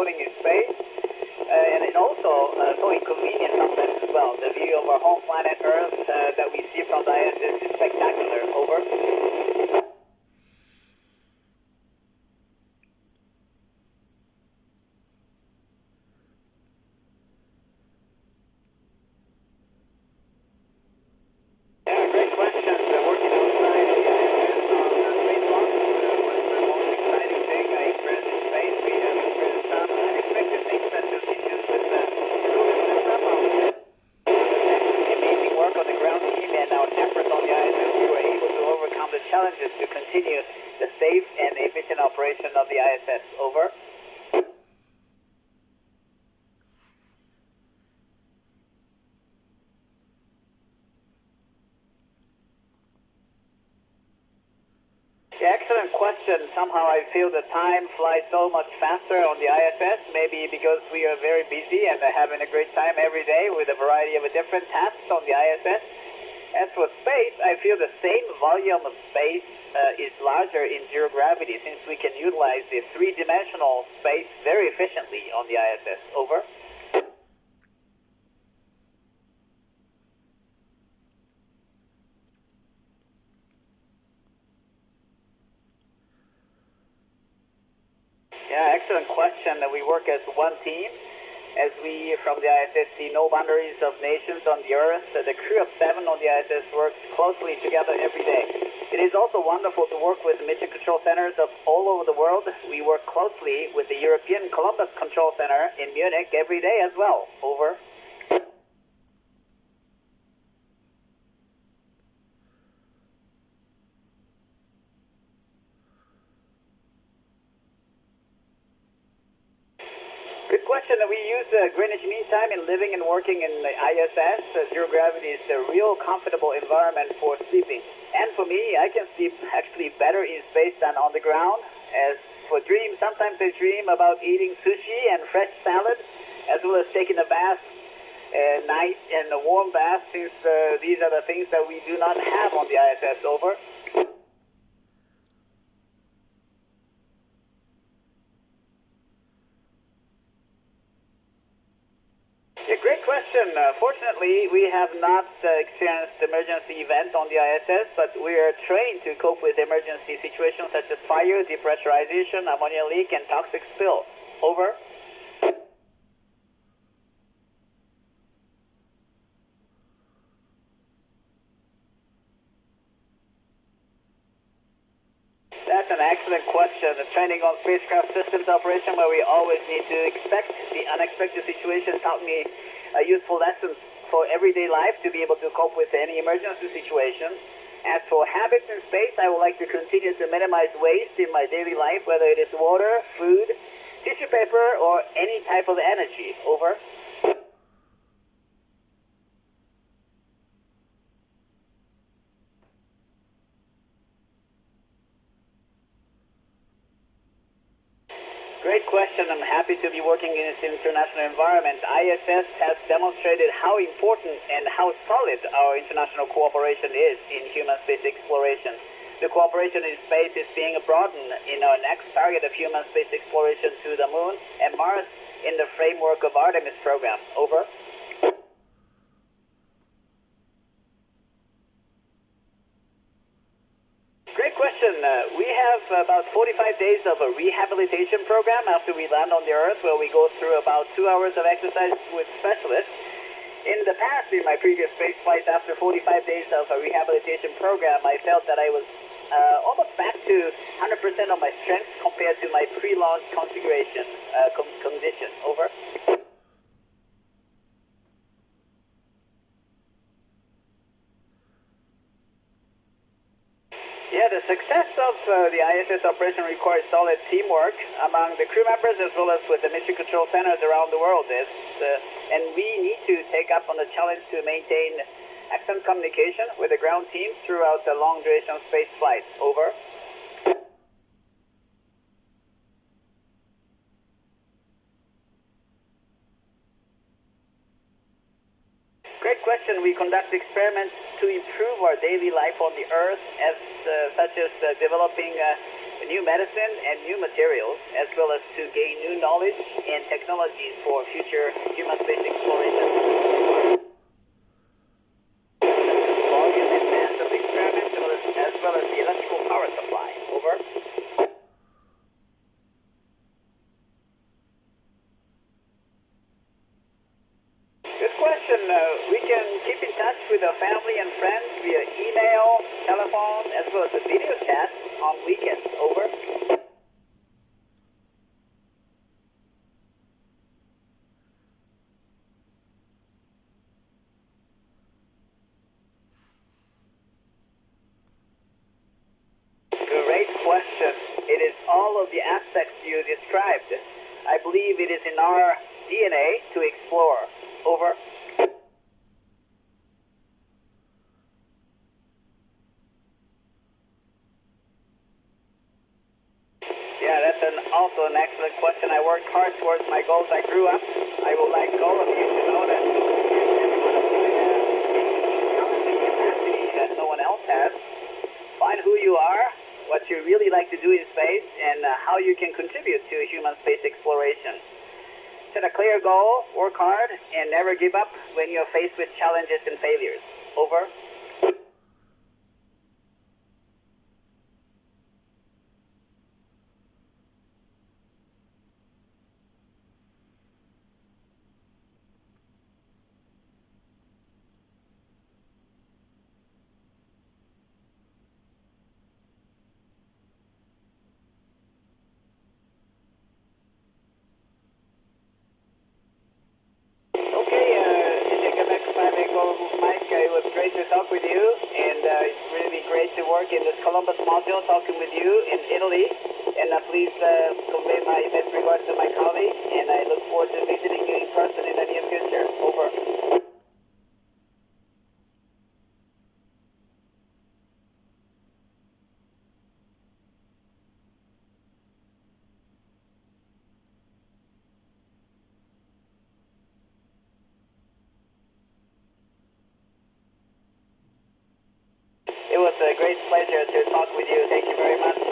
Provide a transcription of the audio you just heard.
floating in space. And it's also so inconvenient sometimes as well. The view of our home planet Earth that we see from the ISS is spectacular. Over. Yeah, great questions. Working outside the ISS on the spacewalk was the most exciting thing I experienced in space. We have experienced some unexpected things such as issues with the cooling system. Amazing work on the ground team and our efforts on the ISS. We were able to overcome the challenges to continue the safe and efficient operation of the ISS. Over. Yeah, excellent question. Somehow I feel the time flies so much faster on the ISS, maybe because we are very busy and are having a great time every day with a variety of different tasks on the ISS. As for space, I feel the same volume of space is larger in zero gravity since we can utilize the three-dimensional space very efficiently on the ISS. Over. Yeah, excellent question. We work as one team. As we from the ISS see no boundaries of nations on the Earth, the crew of 7 on the ISS works closely together every day. It is also wonderful to work with mission control centers of all over the world. We work closely with the European Columbus Control Center in Munich every day as well. Over. Good question. We use Greenwich Mean Time in living and working in the ISS. Zero gravity is a real comfortable environment for sleeping. And for me, I can sleep actually better in space than on the ground. As for dreams, sometimes I dream about eating sushi and fresh salad, as well as taking a bath at night and a warm bath, since these are the things that we do not have on the ISS. Over. Yeah, great question. Fortunately, we have not experienced emergency event on the ISS, but we are trained to cope with emergency situations such as fire, depressurization, ammonia leak, and toxic spill. Over. That's an excellent question. The training on spacecraft systems operation, where we always need to expect the unexpected situation, taught me useful lessons for everyday life to be able to cope with any emergency situation. As for habits in space, I would like to continue to minimize waste in my daily life, whether it is water, food, tissue paper, or any type of energy. Over. Great question. I'm happy to be working in this international environment. ISS has demonstrated how important and how solid our international cooperation is in human space exploration. The cooperation in space is being broadened in our next target of human space exploration to the Moon and Mars in the framework of Artemis program. Over. Great question. We have about 45 days of a rehabilitation program after we land on the Earth, where we go through about 2 hours of exercise with specialists. In the past, in my previous space flights, after 45 days of a rehabilitation program, I felt that I was almost back to 100% of my strength compared to my pre-launch configuration condition. Over. Yeah, the success of the ISS operation requires solid teamwork among the crew members as well as with the mission control centers around the world. And we need to take up on the challenge to maintain excellent communication with the ground teams throughout the long duration space flight. Over. Great question. We conduct experiments to improve our daily life on the Earth, such as developing new medicine and new materials, as well as to gain new knowledge and technologies for future human space exploration. Volume and mass of experiments, as well as the electrical power supply. Over. Good question. We can keep in touch with our family and friends via email, telephone, as well as a video chat on weekends. Over. Great question. It is all of the aspects you described. I believe it is in our DNA to explore. Over. Yeah, that's also an excellent question. I worked hard towards my goals. I grew up. I would like all of you to know that everyone of you has a challenging capacity that no one else has. Find who you are, what you really like to do in space, and how you can contribute to human space exploration. Set a clear goal, work hard, and never give up when you're faced with challenges and failures. Over. Mike, it was great to talk with you, and it's really great to work in this Columbus module, talking with you in Italy. And please convey my best regards to my colleague, and I look forward to visiting you in person in the near future. Over. It was a great pleasure to talk with you. Thank you very much.